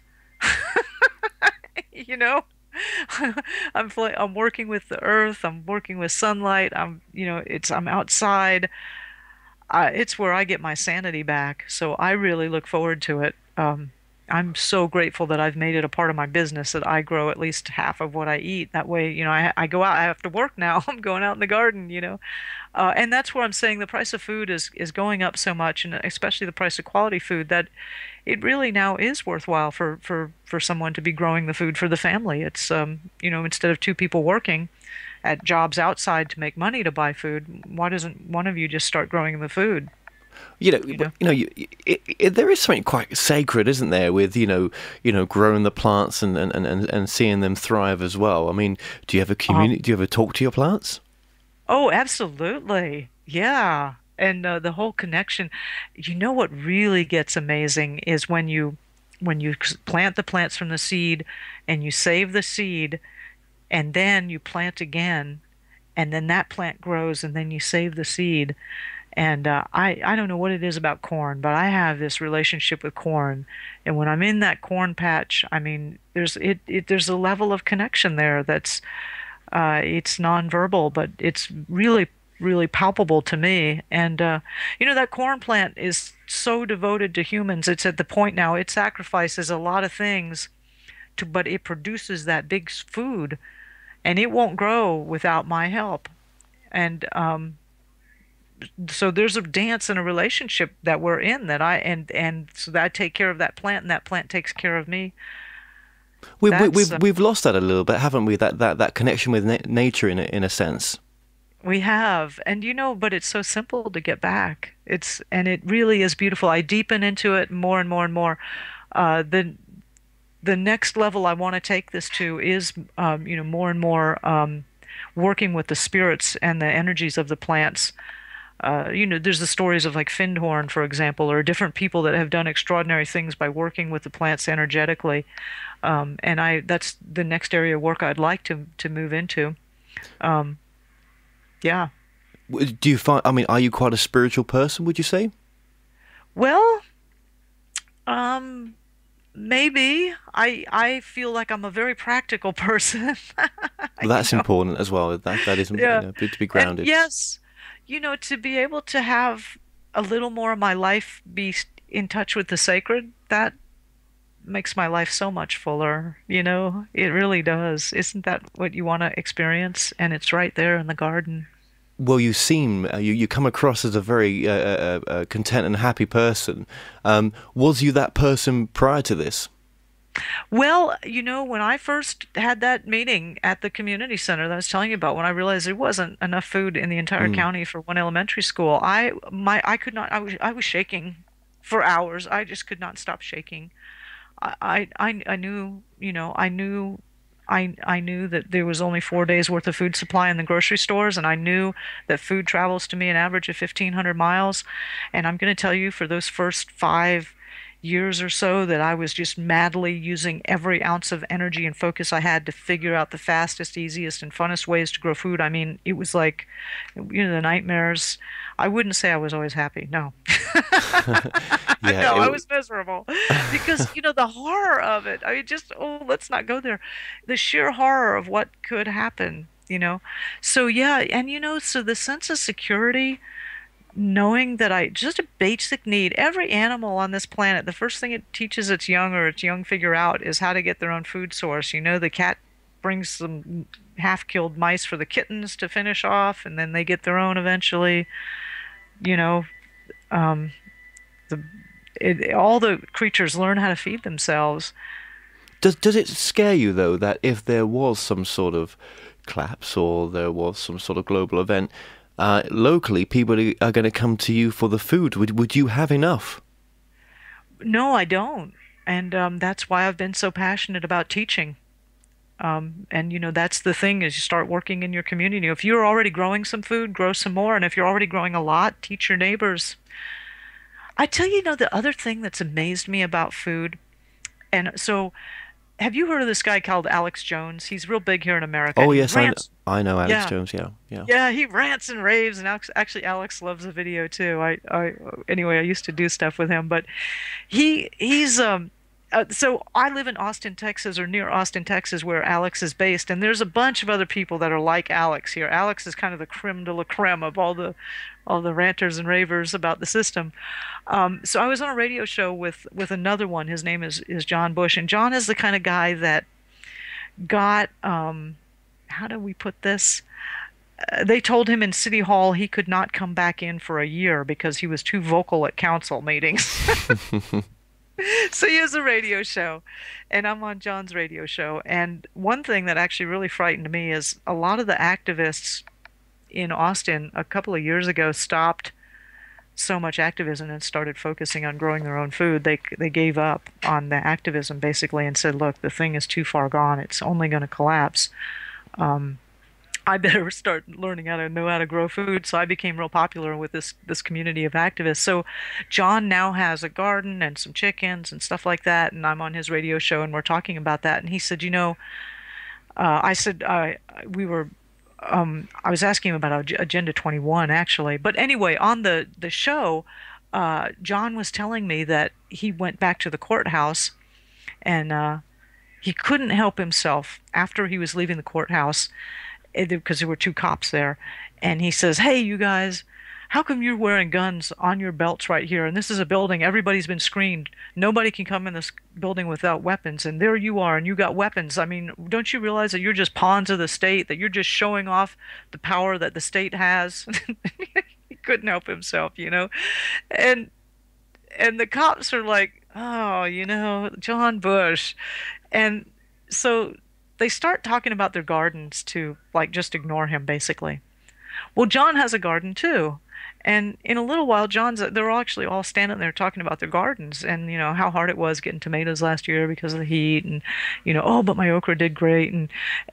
I'm working with the earth. I'm working with sunlight. I'm outside. It's where I get my sanity back. So I really look forward to it. I'm so grateful that I've made it a part of my business that I grow at least half of what I eat. That way, I go out. I have to work now. I'm going out in the garden. And that's where I'm saying the price of food is going up so much, and especially the price of quality food, that it really now is worthwhile for someone to be growing the food for the family. It's instead of two people working at jobs outside to make money to buy food, why doesn't one of you just start growing the food? There is something quite sacred, isn't there, with growing the plants and seeing them thrive as well. I mean, do you have a community? Do you ever talk to your plants? Oh, absolutely, yeah. And the whole connection. What really gets amazing is when you plant the plants from the seed, and you save the seed, and then you plant again, and then that plant grows, and then you save the seed. And I don't know what it is about corn, but I have this relationship with corn. And when I'm in that corn patch, I mean, there's a level of connection there that's it's nonverbal, but it's really, really palpable to me. And that corn plant is so devoted to humans. It's at the point now it sacrifices a lot of things but it produces that big food, and it won't grow without my help. And so there's a dance and a relationship that we're in that so that I take care of that plant, and that plant takes care of me. We've lost that a little bit, haven't we? That connection with nature in a sense. We have, and but it's so simple to get back. And it really is beautiful. I deepen into it more and more and more. The next level I want to take this to is more and more working with the spirits and the energies of the plants. There's the stories of like Findhorn, for example, or different people that have done extraordinary things by working with the plants energetically. And that's the next area of work I'd like to move into. Um, yeah. Do you find, I mean, are you quite a spiritual person, would you say? Well, um, maybe I feel like I'm a very practical person. Well, You that's know? important as well. That is, Yeah. good to be And grounded. yes, to be able to have a little more of my life be in touch with the sacred, that makes my life so much fuller. It really does. Isn't that what you want to experience? And it's right there in the garden. Well, you seem, you come across as a very content and happy person. Was you that person prior to this? Well, when I first had that meeting at the community center that I was telling you about, when I realized there wasn't enough food in the entire Mm. county for one elementary school, I could not, I was shaking for hours. I just could not stop shaking. I knew, I knew that there was only 4 days worth of food supply in the grocery stores, and I knew that food travels to me an average of 1,500 miles. And I'm going to tell you, for those first 5 years or so, that I was just madly using every ounce of energy and focus I had to figure out the fastest, easiest, and funnest ways to grow food. I mean, it was like, the nightmares. I wouldn't say I was always happy. No. Yeah, No, I was miserable because, the horror of it. I mean, just, oh, let's not go there. The sheer horror of what could happen. So, yeah, and, so the sense of security, knowing that just a basic need, every animal on this planet, the first thing it teaches its young figure out is how to get their own food source. The cat brings some half-killed mice for the kittens to finish off, and then they get their own eventually. You know, um, all the creatures learn how to feed themselves. Does it scare you though that if there was some sort of collapse or there was some sort of global event, locally people are going to come to you for the food? Would you have enough? No, I don't. And that's why I've been so passionate about teaching. And that's the thing, is you start working in your community. If you're already growing some food, grow some more. And if you're already growing a lot, teach your neighbors. I tell you, the other thing that's amazed me about food. And so, have you heard of this guy called Alex Jones? He's real big here in America, Oh and he yes, rants. I know Alex Yeah, Jones. Yeah, yeah. yeah, he rants and raves. And actually, Alex loves the video too. Anyway, I used to do stuff with him, but he's. So I live in Austin, Texas, or near Austin, Texas, where Alex is based, and there's a bunch of other people that are like Alex here. Alex is kind of the creme de la creme of all the ranters and ravers about the system. So I was on a radio show with another one. His name is John Bush, and John is the kind of guy that got how do we put this? They told him in City Hall he could not come back in for a year because he was too vocal at council meetings. So he has a radio show, and I'm on John's radio show. And one thing that actually really frightened me is a lot of the activists in Austin a couple of years ago stopped so much activism and started focusing on growing their own food. They gave up on the activism basically and said, "Look, the thing is too far gone. It's only going to collapse. I better start learning how to know how to grow food." So I became real popular with this community of activists. So John now has a garden and some chickens and stuff like that, and I'm on his radio show and we're talking about that. And he said, I said I was asking him about Agenda 21 actually. But anyway, on the show, John was telling me that he went back to the courthouse and he couldn't help himself after he was leaving the courthouse because there were two cops there. And he says, "Hey, you guys, how come you're wearing guns on your belts right here? And this is a building, everybody's been screened. Nobody can come in this building without weapons. And there you are, and you got weapons. I mean, don't you realize that you're just pawns of the state, that you're just showing off the power that the state has?" He couldn't help himself. And and the cops are like, "Oh, John Bush." And so they start talking about their gardens to like just ignore him basically. Well, John has a garden too. And in a little while, they're actually all standing there talking about their gardens and, how hard it was getting tomatoes last year because of the heat and, oh, but my okra did great.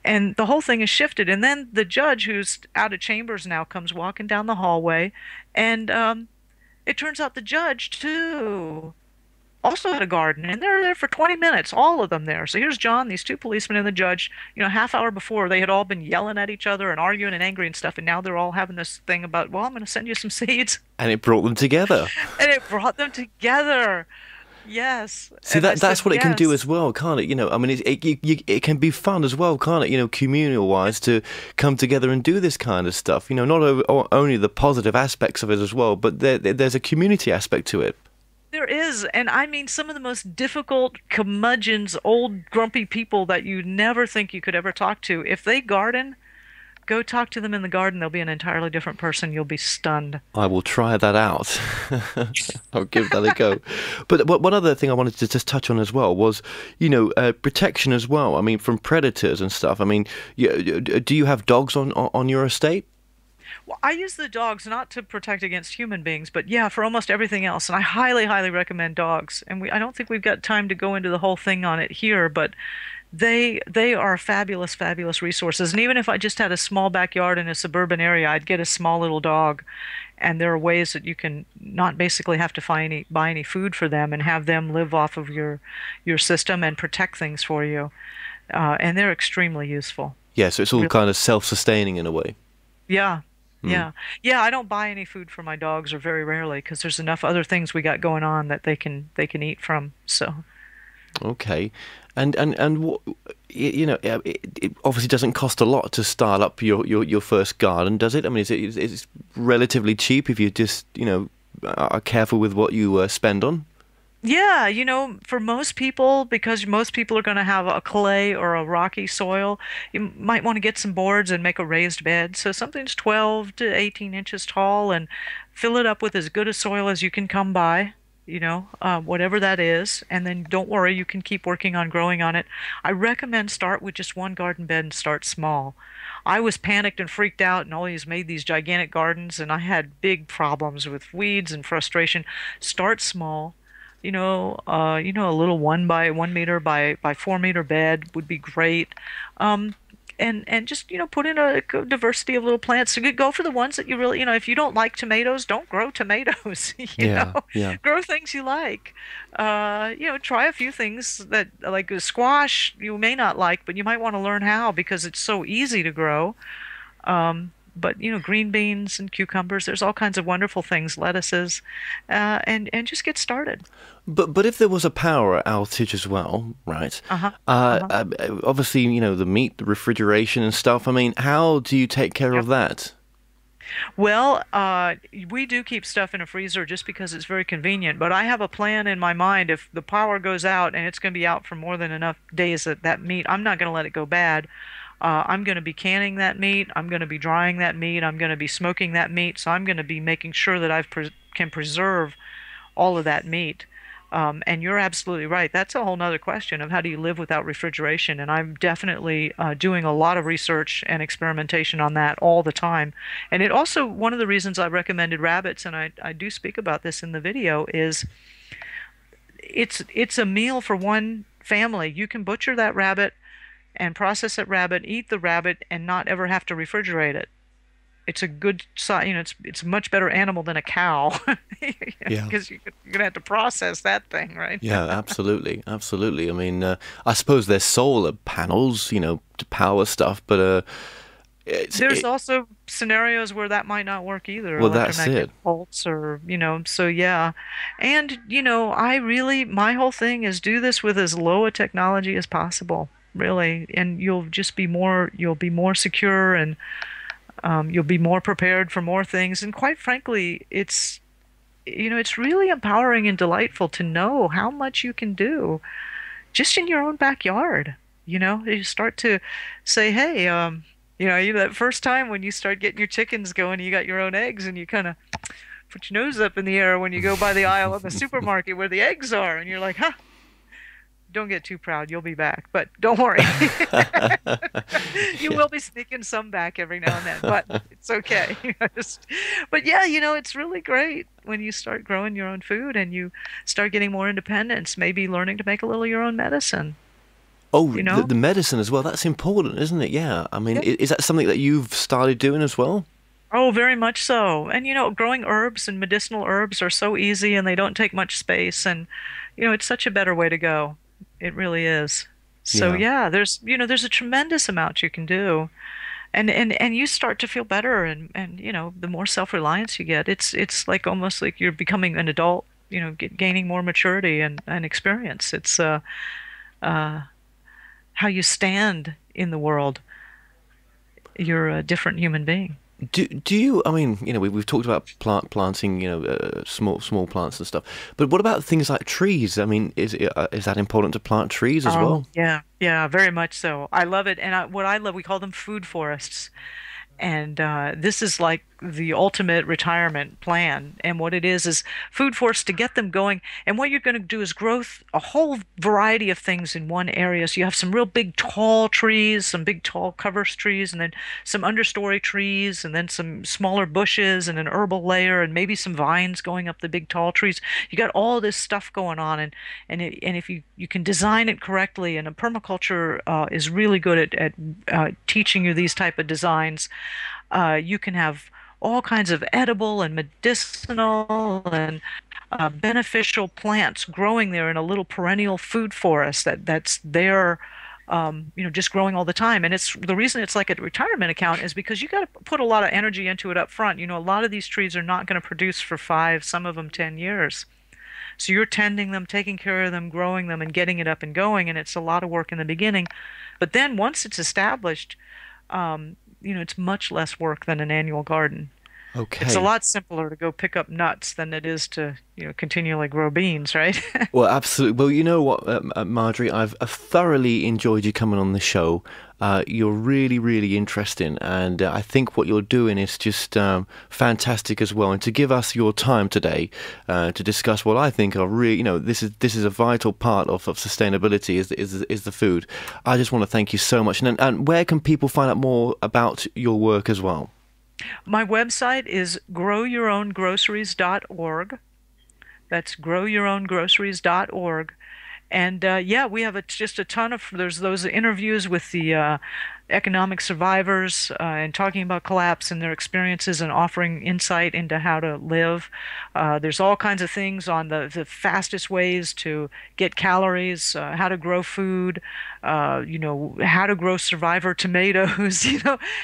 And the whole thing has shifted. And then the judge, who's out of chambers now, comes walking down the hallway. And it turns out the judge, too, also had a garden, and they're there for 20 minutes, all of them there. So here's John, these two policemen, and the judge. Half hour before, they had all been yelling at each other and arguing and angry and stuff, and now they're all having this thing about, well, I'm going to send you some seeds. And it brought them together. And it brought them together. Yes. See, And I that's said, what it can do yes. as well, can't it? I mean, it can be fun as well, can't it? Communal-wise, to come together and do this kind of stuff. Not only the positive aspects of it as well, but there's a community aspect to it. There is, and I mean some of the most difficult curmudgeons, old grumpy people that you never think you could ever talk to. If they garden, go talk to them in the garden. They'll be an entirely different person. You'll be stunned. I will try that out. I'll give that a go. But one other thing I wanted to just touch on as well was, protection as well. I mean, from predators and stuff. I mean, do you have dogs on your estate? Well, I use the dogs not to protect against human beings, but yeah, for almost everything else. And I highly, highly recommend dogs. And I don't think we've got time to go into the whole thing on it here, but they are fabulous, fabulous resources. And even if I just had a small backyard in a suburban area, I'd get a small little dog. And there are ways that you can not basically have to buy any food for them and have them live off of your system and protect things for you. And they're extremely useful. Yeah, so it's all kind of self-sustaining in a way. Yeah. Yeah. Yeah, I don't buy any food for my dogs, or very rarely, because there's enough other things we got going on that they can eat from. So. Okay. And it obviously doesn't cost a lot to start up your first garden, does it? I mean, it's relatively cheap if you just, are careful with what you spend on? Yeah, for most people, because most people are going to have a clay or a rocky soil, you might want to get some boards and make a raised bed. So something's 12 to 18 inches tall, and fill it up with as good a soil as you can come by, whatever that is. And then don't worry, you can keep working on growing on it. I recommend start with just one garden bed and start small. I was panicked and freaked out and always made these gigantic gardens, and I had big problems with weeds and frustration. Start small. A little 1 by 1 meter by 4 meter bed would be great. And just, put in a diversity of little plants. So go for the ones that you really, if you don't like tomatoes, don't grow tomatoes. Yeah. Grow things you like. Try a few things that, like a squash, you may not like, but you might want to learn how, because it's so easy to grow. But green beans and cucumbers, there's all kinds of wonderful things, lettuces, and just get started. But if there was a power outage as well, right? Obviously, the meat, the refrigeration and stuff. I mean, how do you take care of that? Well, we do keep stuff in a freezer just because it's very convenient. But I have a plan in my mind. If the power goes out and it's going to be out for more than enough days, that meat, I'm not going to let it go bad. I'm going to be canning that meat. I'm going to be drying that meat. I'm going to be smoking that meat. So I'm going to be making sure that I can preserve all of that meat. And you're absolutely right. That's a whole nother question of how do you live without refrigeration. And I'm definitely doing a lot of research and experimentation on that all the time. And it also, one of the reasons I recommended rabbits, and I do speak about this in the video, is it's a meal for one family. You can butcher that rabbit and process that rabbit, eat the rabbit, and not ever have to refrigerate it. It's a good size, it's a much better animal than a cow. Yeah. Because you're going to have to process that thing, right? Yeah, absolutely. Absolutely. I mean, I suppose there's solar panels, to power stuff, but there's also scenarios where that might not work either. Well, that's electromagnetic it. Pulse or, so yeah. And, my whole thing is do this with as low a technology as possible, really. And you'll be more secure, and you'll be more prepared for more things. And quite frankly, it's really empowering and delightful to know how much you can do just in your own backyard. You start to say, hey, that first time when you start getting your chickens going, you got your own eggs, and you kind of put your nose up in the air when you go by the aisle of the supermarket where the eggs are, and you're like, huh, don't get too proud. You'll be back, but don't worry. You will be sneaking some back every now and then, but it's okay. But yeah, it's really great when you start growing your own food and you start getting more independence, maybe learning to make a little of your own medicine. Oh, the medicine as well. That's important, isn't it? Yeah. I mean, is that something that you've started doing as well? Oh, very much so. And growing herbs and medicinal herbs are so easy and they don't take much space. And, it's such a better way to go. It really is. So yeah, there's a tremendous amount you can do. And you start to feel better and the more self-reliance you get, it's like almost like you're becoming an adult, gaining more maturity and experience. It's how you stand in the world. You're a different human being. Do you? I mean, we've talked about planting, small plants and stuff. But what about things like trees? I mean, is that important to plant trees as well? Yeah, very much so. I love it, and what I love, we call them food forests. And this is like the ultimate retirement plan. And what it is food forests to get them going. And what you're going to do is grow a whole variety of things in one area. So you have some real big tall trees, some big tall cover trees, and then some understory trees, and then some smaller bushes and an herbal layer, and maybe some vines going up the big tall trees. You got all this stuff going on, and if you can design it correctly, and a permaculture is really good at teaching you these type of designs. You can have all kinds of edible and medicinal and beneficial plants growing there in a little perennial food forest that's there, just growing all the time. And it's the reason it's like a retirement account is because you got to put a lot of energy into it up front. A lot of these trees are not going to produce for 5, some of them 10 years. So you're tending them, taking care of them, growing them, and getting it up and going. And it's a lot of work in the beginning. But then once it's established, it's much less work than an annual garden. Okay. It's a lot simpler to go pick up nuts than it is to, continually grow beans, right? Well, absolutely. Well, you know what, Marjorie, I've thoroughly enjoyed you coming on the show. You're really, really interesting, and I think what you're doing is just fantastic as well. And to give us your time today to discuss what I think are really, this is a vital part of sustainability is the food. I just want to thank you so much. And where can people find out more about your work as well? My website is growyourowngroceries.org. That's growyourowngroceries.org. And we have just a ton of, there's those interviews with the economic survivors and talking about collapse and their experiences and offering insight into how to live. There's all kinds of things on the fastest ways to get calories, how to grow food, how to grow survivor tomatoes.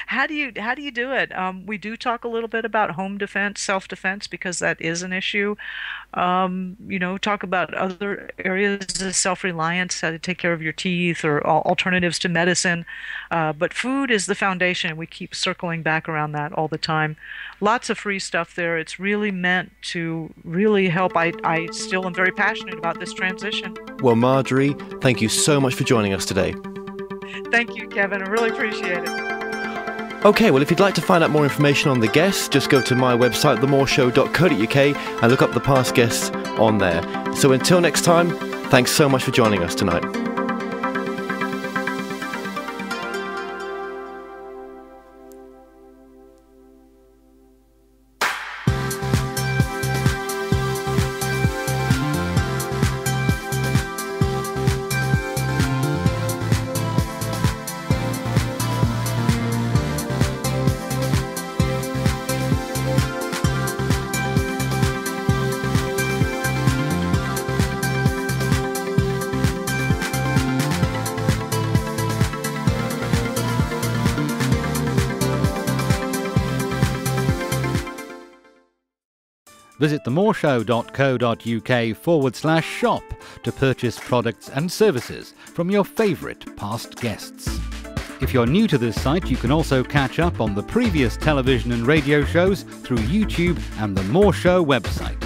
How do you do it? We do talk a little bit about home defense, self-defense, because that is an issue. Talk about other areas of self-reliance, how to take care of your teeth, or alternatives to medicine. But food is the foundation, and we keep circling back around that all the time. Lots of free stuff there. It's really meant to really help. I still am very passionate about this transition. Well, Marjorie, thank you so much for joining us today. Thank you, Kevin. I really appreciate it. Okay, well, if you'd like to find out more information on the guests, just go to my website, themoreshow.co.uk, and look up the past guests on there. So until next time, thanks so much for joining us tonight. Visit themoreshow.co.uk/shop to purchase products and services from your favourite past guests. If you're new to this site, you can also catch up on the previous television and radio shows through YouTube and the More Show website.